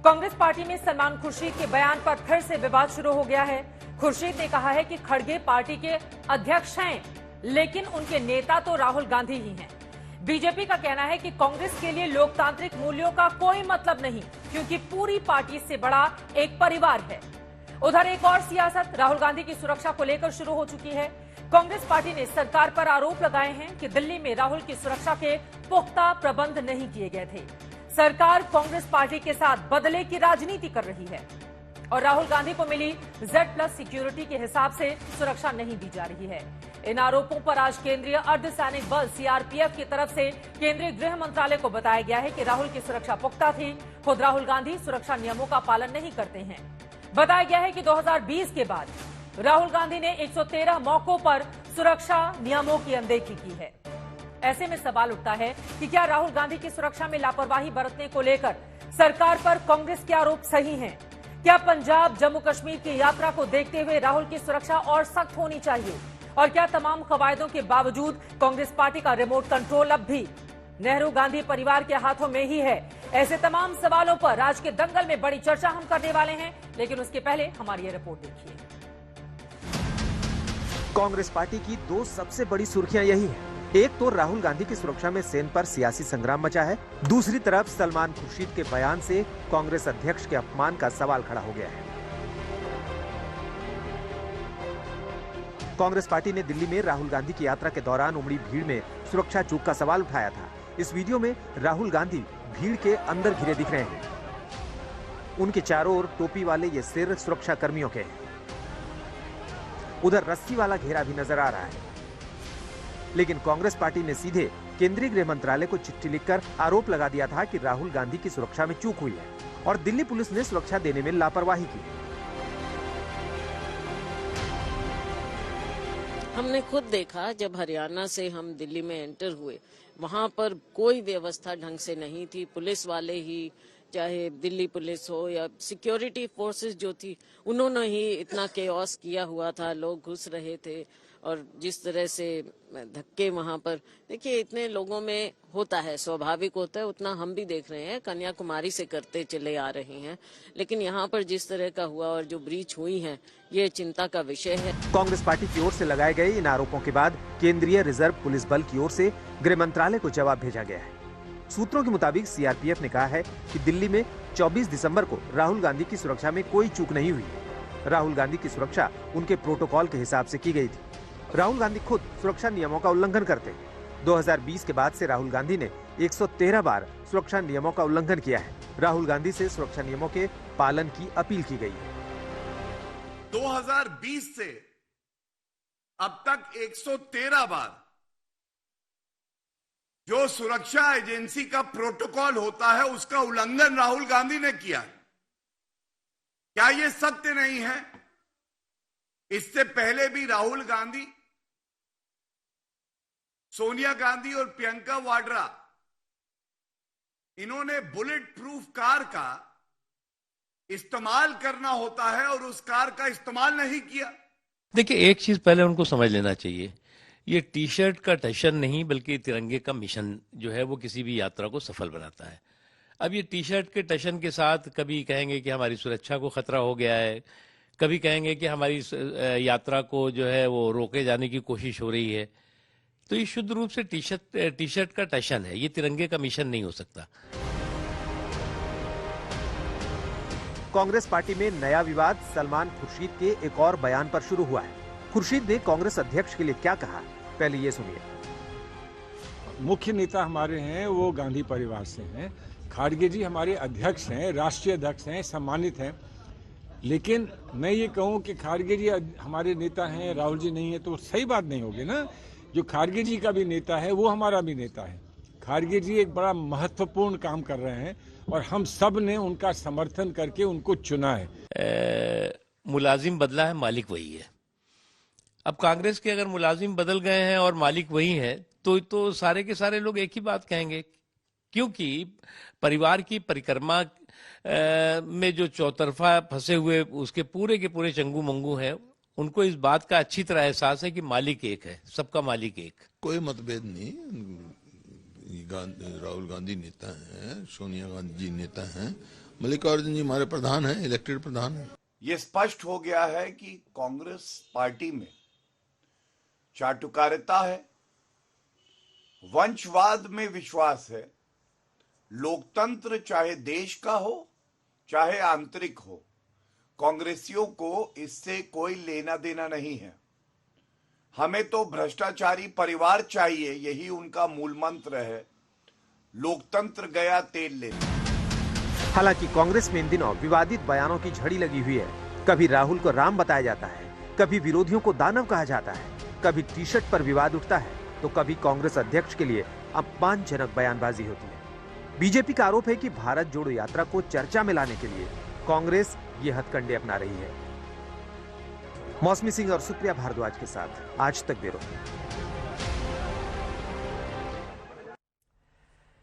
Congress party में सलमान खुर्शीद के बयान पर फिर से विवाद शुरू हो गया है। खुर्शीद ने कहा है कि खड़गे पार्टी के अध्यक्ष हैं, लेकिन उनके नेता तो राहुल गांधी ही हैं। बीजेपी का कहना है कि कांग्रेस के लिए लोकतांत्रिक मूल्यों का कोई मतलब नहीं, क्योंकि पूरी पार्टी से बड़ा एक परिवार है। उधर एक और सियासत राहुल गांधी की सुरक्षा को लेकर शुरू हो चुकी है। कांग्रेस पार्टी ने सरकार पर आरोप लगाए हैं कि दिल्ली में राहुल की सुरक्षा के पुख्ता प्रबंध नहीं किए गए थे। सरकार कांग्रेस पार्टी के साथ बदले की राजनीति कर रही है और राहुल गांधी को मिली Z+ सिक्योरिटी के हिसाब से सुरक्षा नहीं दी जा रही है। इन आरोपों पर आज केंद्रीय अर्धसैनिक बल CRPF की तरफ से केंद्रीय गृह मंत्रालय को बताया गया है कि राहुल की सुरक्षा पुख्ता थी। खुद राहुल गांधी सुरक्षा नियमों का पालन नहीं करते हैं। बताया गया है कि 2020 के बाद राहुल गांधी ने 113 मौकों पर सुरक्षा नियमों की अनदेखी की है। ऐसे में सवाल उठता है कि क्या राहुल गांधी की सुरक्षा में लापरवाही बरतने को लेकर सरकार पर कांग्रेस के आरोप सही हैं? क्या पंजाब जम्मू कश्मीर की यात्रा को देखते हुए राहुल की सुरक्षा और सख्त होनी चाहिए? और क्या तमाम कवायदों के बावजूद कांग्रेस पार्टी का रिमोट कंट्रोल अब भी नेहरू गांधी परिवार के हाथों में ही है? ऐसे तमाम सवालों पर आज के दंगल में बड़ी चर्चा हम करने वाले हैं, लेकिन उसके पहले हमारी ये रिपोर्ट देखिए। कांग्रेस पार्टी की दो सबसे बड़ी सुर्खियां यही है। एक तो राहुल गांधी की सुरक्षा में सेन पर सियासी संग्राम मचा है, दूसरी तरफ सलमान खुर्शीद के बयान से कांग्रेस अध्यक्ष के अपमान का सवाल खड़ा हो गया है। कांग्रेस पार्टी ने दिल्ली में राहुल गांधी की यात्रा के दौरान उमड़ी भीड़ में सुरक्षा चूक का सवाल उठाया था। इस वीडियो में राहुल गांधी भीड़ के अंदर घिरे दिख रहे हैं। उनके चारों ओर टोपी वाले ये सिर सुरक्षा कर्मियों के हैं। उधर रस्सी वाला घेरा भी नजर आ रहा है। लेकिन कांग्रेस पार्टी ने सीधे केंद्रीय गृह मंत्रालय को चिट्ठी लिखकर आरोप लगा दिया था कि राहुल गांधी की सुरक्षा में चूक हुई है और दिल्ली पुलिस ने सुरक्षा देने में लापरवाही की। हमने खुद देखा जब हरियाणा से हम दिल्ली में एंटर हुए, वहां पर कोई व्यवस्था ढंग से नहीं थी। पुलिस वाले ही, चाहे दिल्ली पुलिस हो या सिक्योरिटी फोर्सेस जो थी, उन्होंने ही इतना केओस किया हुआ था। लोग घुस रहे थे और जिस तरह से धक्के वहां पर, देखिए इतने लोगों में होता है, स्वाभाविक होता है। उतना हम भी देख रहे हैं, कन्याकुमारी से करते चले आ रहे हैं। लेकिन यहाँ पर जिस तरह का हुआ और जो ब्रीच हुई है, ये चिंता का विषय है। कांग्रेस पार्टी की ओर से लगाए गए इन आरोपों के बाद केंद्रीय रिजर्व पुलिस बल की ओर से गृह मंत्रालय को जवाब भेजा गया है। सूत्रों के मुताबिक CRPF ने कहा है कि दिल्ली में 24 दिसंबर को राहुल गांधी की सुरक्षा में कोई चूक नहीं हुई। राहुल गांधी की सुरक्षा उनके प्रोटोकॉल के हिसाब से की गई थी। राहुल गांधी खुद सुरक्षा नियमों का उल्लंघन करते हैं। 2020 के बाद से राहुल गांधी ने 113 बार सुरक्षा नियमों का उल्लंघन किया है। राहुल गांधी से सुरक्षा नियमों के पालन की अपील की गई है। 2020 से अब तक 113 बार जो सुरक्षा एजेंसी का प्रोटोकॉल होता है, उसका उल्लंघन राहुल गांधी ने किया। क्या यह सत्य नहीं है? इससे पहले भी राहुल गांधी, सोनिया गांधी और प्रियंका वाड्रा, इन्होंने बुलेट प्रूफ कार का इस्तेमाल करना होता है और उस कार का इस्तेमाल नहीं किया। देखिए, एक चीज पहले उनको समझ लेना चाहिए, ये टी शर्ट का टशन नहीं बल्कि तिरंगे का मिशन जो है वो किसी भी यात्रा को सफल बनाता है। अब ये टी शर्ट के टशन के साथ कभी कहेंगे कि हमारी सुरक्षा को खतरा हो गया है, कभी कहेंगे कि हमारी यात्रा को जो है वो रोके जाने की कोशिश हो रही है। तो ये शुद्ध रूप से टी शर्ट का टशन है, ये तिरंगे का मिशन नहीं हो सकता। कांग्रेस पार्टी में नया विवाद सलमान खुर्शीद के एक और बयान पर शुरू हुआ है। खुर्शीद ने कांग्रेस अध्यक्ष के लिए क्या कहा, पहले ये सुनिए। मुख्य नेता हमारे हैं वो गांधी परिवार से हैं। खाड़गे जी हमारे अध्यक्ष हैं, राष्ट्रीय अध्यक्ष हैं, सम्मानित हैं। लेकिन मैं ये कहूं कि खाड़गे जी हमारे नेता हैं, राहुल जी नहीं है, तो सही बात नहीं होगी ना। जो खाड़गे जी का भी नेता है वो हमारा भी नेता है। खाड़गे जी एक बड़ा महत्वपूर्ण काम कर रहे हैं और हम सब ने उनका समर्थन करके उनको चुना है। मुलाजिम बदला है, मालिक वही है। अब कांग्रेस के अगर मुलाजिम बदल गए हैं और मालिक वही है तो सारे के सारे लोग एक ही बात कहेंगे, क्योंकि परिवार की परिक्रमा में जो चौतरफा फंसे हुए उसके पूरे के पूरे चंगू मंगू हैं, उनको इस बात का अच्छी तरह एहसास है कि मालिक एक है, सबका मालिक एक। कोई मतभेद नहीं। राहुल गांधी नेता हैं, सोनिया गांधी जी नेता हैं मल्लिकार्जुन जी हमारे प्रधान हैं, इलेक्टेड प्रधान हैं। ये स्पष्ट हो गया है कि कांग्रेस पार्टी में चाटुकारिता है, वंशवाद में विश्वास है। लोकतंत्र चाहे देश का हो चाहे आंतरिक हो, कांग्रेसियों को इससे कोई लेना देना नहीं है। हमें तो भ्रष्टाचारी परिवार चाहिए, यही उनका मूल मंत्र है। लोकतंत्र गया तेल लेने। हालांकि कांग्रेस में इन दिनों विवादित बयानों की झड़ी लगी हुई है। कभी राहुल को राम बताया जाता है, कभी विरोधियों को दानव कहा जाता है, कभी टी शर्ट पर विवाद उठता है, तो कभी कांग्रेस अध्यक्ष के लिए अपमानजनक बयानबाजी होती है। बीजेपी का आरोप है कि भारत जोड़ो यात्रा को चर्चा में लाने के लिए कांग्रेस ये हथकंडे अपना रही है। मौसमी सिंह और सुप्रिया भारद्वाज के साथ आज तक ब्यूरो।